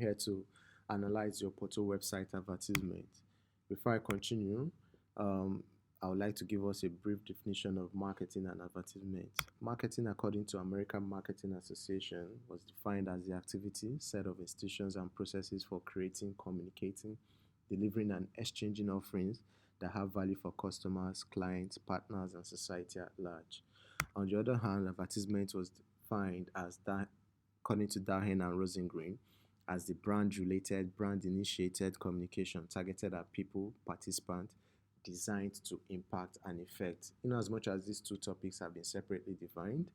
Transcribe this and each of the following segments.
Here to analyze your Oporto website advertisement. Before I continue, um, I would like to give us a brief definition of marketing and advertisement. Marketing, according to American Marketing Association, was defined as the activity, set of institutions and processes for creating, communicating, delivering, and exchanging offerings that have value for customers, clients, partners, and society at large. On the other hand, advertisement was defined as that, according to Dahen and Rosengreen, as the brand-related, brand-initiated communication targeted at people, participants, designed to impact and effect. In as much as these two topics have been separately defined,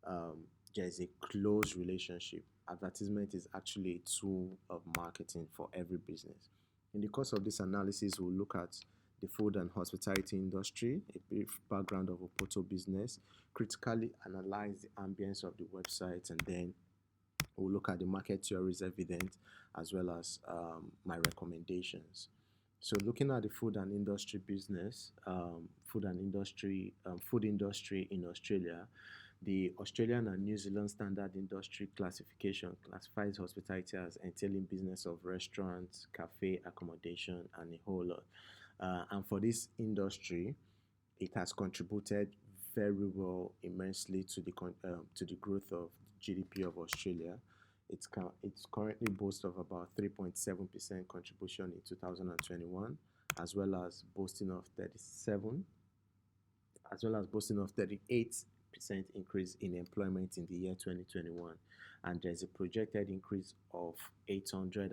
um, there is a close relationship. Advertisement is actually a tool of marketing for every business. In the course of this analysis, we'll look at the food and hospitality industry, a brief background of Oporto business, critically analyze the ambience of the website, and then we'll look at the market theories evident as well as my recommendations. So, looking at the food and industry business, food industry in Australia, the Australian and New Zealand Standard Industry Classification classifies hospitality as entailing business of restaurants, cafe, accommodation, and a whole lot. And for this industry, it has contributed very well immensely to the growth of GDP of Australia. It's currently boasts of about 3.7% contribution in 2021, as well as boasting of 37, as well as boasting of 38% increase in employment in the year 2021, and there's a projected increase of 800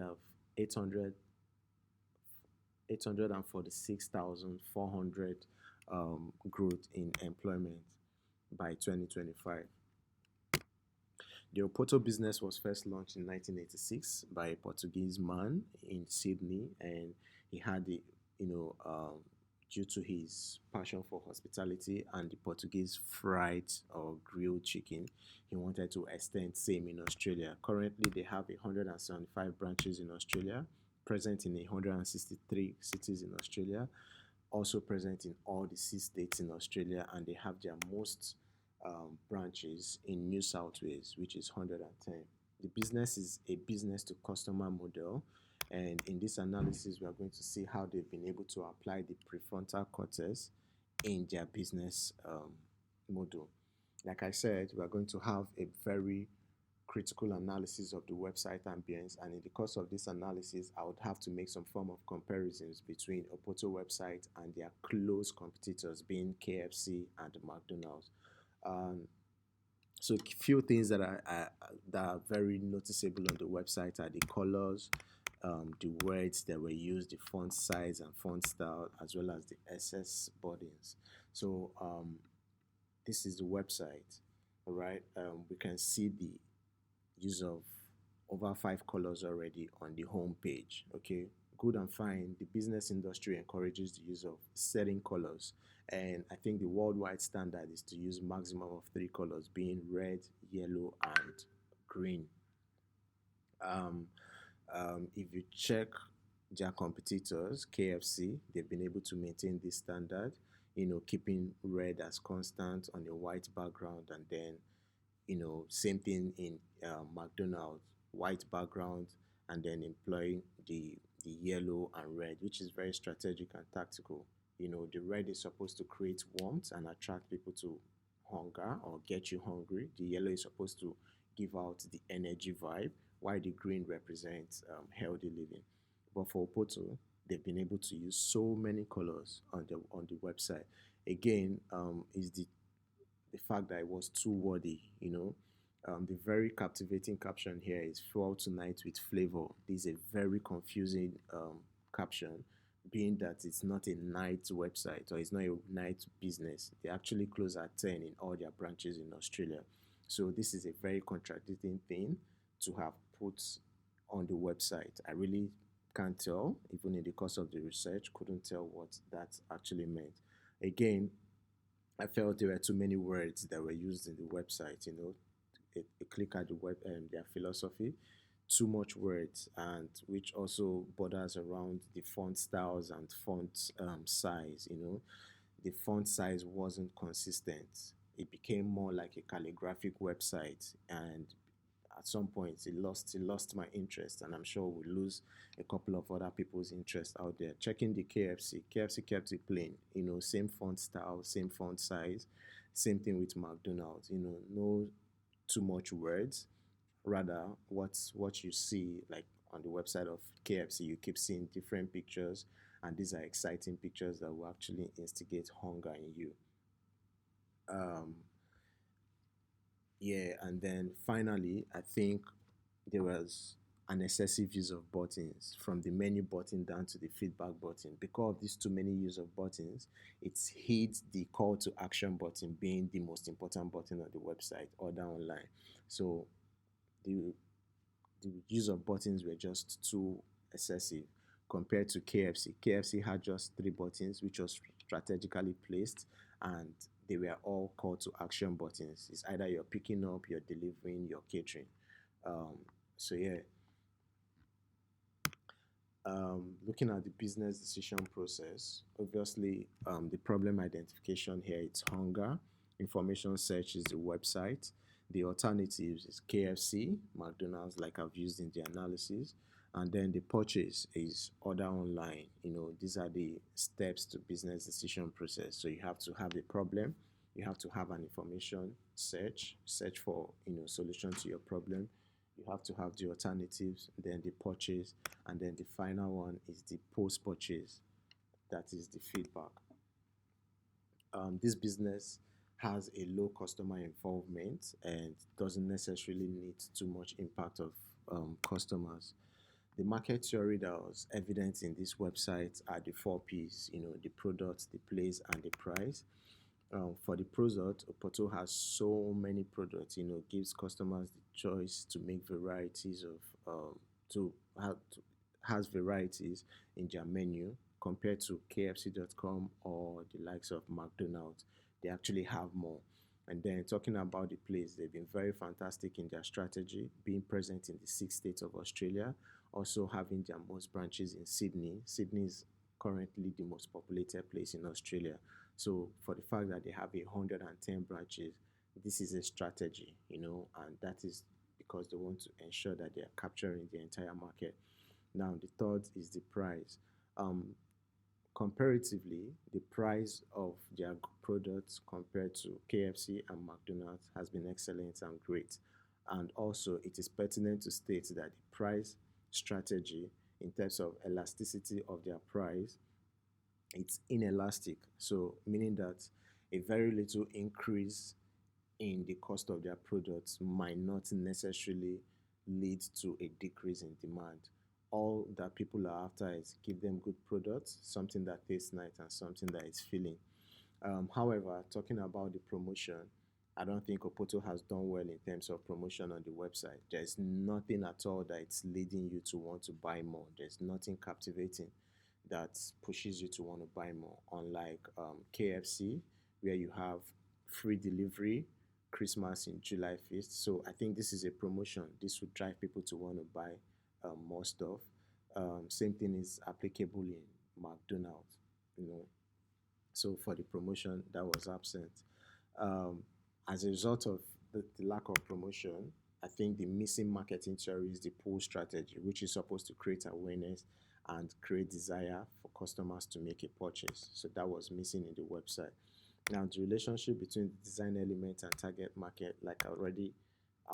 846,400 growth in employment by 2025. The Oporto business was first launched in 1986 by a Portuguese man in Sydney, and he had the, you know, due to his passion for hospitality and the Portuguese fried or grilled chicken, he wanted to extend same in Australia. Currently, they have 175 branches in Australia, present in 163 cities in Australia, also present in all the 6 states in Australia, and they have their most branches in New South Wales, which is 110. The business is a business to customer model, and in this analysis, we are going to see how they've been able to apply the prefrontal cortex in their business model. Like I said, we are going to have a very critical analysis of the website ambience, and in the course of this analysis I would have to make some form of comparisons between Oporto website and their close competitors being KFC and McDonald's. um, so few things that are very noticeable on the website are the colors, the words that were used, the font size and font style, as well as the SS buttons. So this is the website. All right, we can see the use of over 5 colors already on the home page. Okay, good and fine. The business industry encourages the use of certain colors, and I think the worldwide standard is to use maximum of 3 colors, being red, yellow, and green. Um, if you check their competitors, KFC, they've been able to maintain this standard. Keeping red as constant on a white background, and then same thing in McDonald's, white background, and then employing the yellow and red, which is very strategic and tactical. The red is supposed to create warmth and attract people to hunger or get you hungry. The yellow is supposed to give out the energy vibe, while the green represents healthy living. But for Poto, they've been able to use so many colors on the website. Again, is the fact that it was too wordy. The very captivating caption here is "Fuel tonight with flavor." This is a very confusing caption, being that it's not a night website or it's not a night business. They actually close at 10 in all their branches in Australia. So this is a very contradicting thing to have put on the website. I really can't tell, even in the course of the research, couldn't tell what that actually meant. Again, I felt there were too many words that were used in the website. A click at the web and their philosophy, too much words, and which also borders around the font styles and font size. The font size wasn't consistent. It became more like a calligraphic website, and at some point it lost my interest, and I'm sure we lose a couple of other people's interest out there. Checking the KFC kept it plain, same font style, same font size, same thing with McDonald's, no too much words. Rather, what you see, like on the website of KFC, you keep seeing different pictures, and these are exciting pictures that will actually instigate hunger in you. um yeah, and then finally, I think there was an excessive use of buttons, from the menu button down to the feedback button. Because of these too many use of buttons, it's hid the call to action button being the most important button on the website or down online. So the the use of buttons were just too excessive compared to KFC. KFC had just three buttons, which was strategically placed, and they were all call to action buttons. It's either you're picking up, you're delivering, you're catering. Um, so yeah, looking at the business decision process, obviously, the problem identification here, it's hunger. Information search is the website. The alternatives is KFC, McDonald's, like I've used in the analysis. And then the purchase is order online. These are the steps to business decision process. So you have to have a problem, you have to have an information search for solution to your problem. You have to have the alternatives, then the purchase, and then the final one is the post purchase, that is the feedback. This business has a low customer involvement and doesn't necessarily need too much impact of customers. The market theory that was evident in this website are the four P's, the product, the place, and the price. For the product, Oporto has so many products, gives customers the choice to make varieties of, to have to, has varieties in their menu compared to KFC.com or the likes of McDonald's. They actually have more. And then talking about the place, they've been very fantastic in their strategy, being present in the 6 states of Australia, also having their most branches in Sydney. Sydney is currently the most populated place in Australia. So for the fact that they have 110 branches, this is a strategy, and that is because they want to ensure that they are capturing the entire market. Now, the third is the price. Um, Comparatively, the price of their products compared to KFC and McDonald's has been excellent and great. And also, it is pertinent to state that the price strategy, in terms of elasticity of their price, it's inelastic. So, meaning that a very little increase in the cost of their products might not necessarily lead to a decrease in demand. All that people are after is give them good products, something that tastes nice, and something that is filling. However, talking about the promotion, I don't think Opoto has done well in terms of promotion on the website. There's nothing at all that's leading you to want to buy more. There's nothing captivating that pushes you to want to buy more. Unlike KFC, where you have free delivery, Christmas in July 1st. So I think this is a promotion. This would drive people to want to buy more stuff. Same thing is applicable in McDonald's, you know. So for the promotion, that was absent. Um, as a result of the lack of promotion, I think the missing marketing theory is the pull strategy, which is supposed to create awareness and create desire for customers to make a purchase. So that was missing in the website. Now, the relationship between the design element and target market, like I already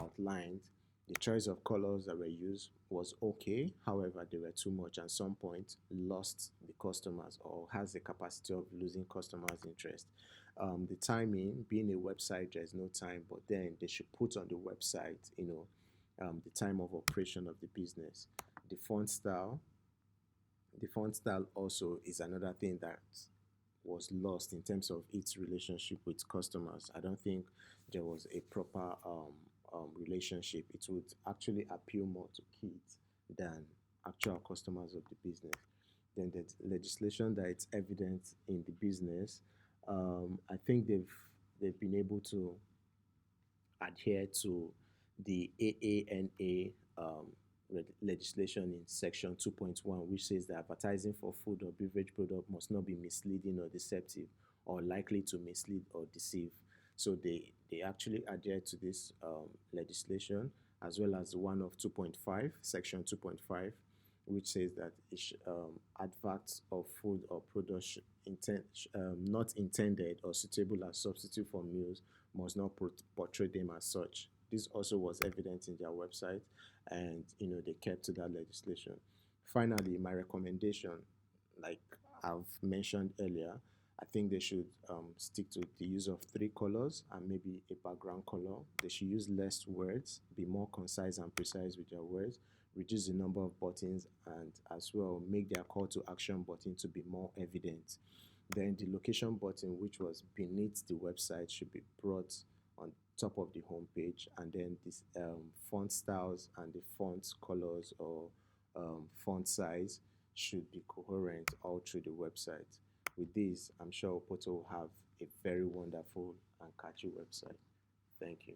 outlined, the choice of colors that were used was okay. However, they were too much, and some point lost the customers or has the capacity of losing customers' interest. The timing, being a website, there's no time, but then they should put on the website, the time of operation of the business. The font style, the font style also is another thing that was lost in terms of its relationship with customers. I don't think there was a proper relationship. It would actually appeal more to kids than actual customers of the business. Then the legislation that it's evident in the business, I think they've been able to adhere to the AANA legislation in section 2.1, which says that advertising for food or beverage product must not be misleading or deceptive or likely to mislead or deceive. So they actually adhere to this legislation, as well as one of 2.5, section 2.5, which says that adverts of food or product not intended or suitable as substitute for meals must not portray them as such. This also was evident in their website, and they kept to that legislation. Finally, my recommendation, like I've mentioned earlier, I think they should stick to the use of three colors and maybe a background color. They should use less words, be more concise and precise with their words, reduce the number of buttons, and as well make their call to action button to be more evident. Then the location button, which was beneath the website, should be brought on top of the home page, and then this font styles and the font colors or font size should be coherent all through the website. With this, I'm sure Oporto will have a very wonderful and catchy website. Thank you.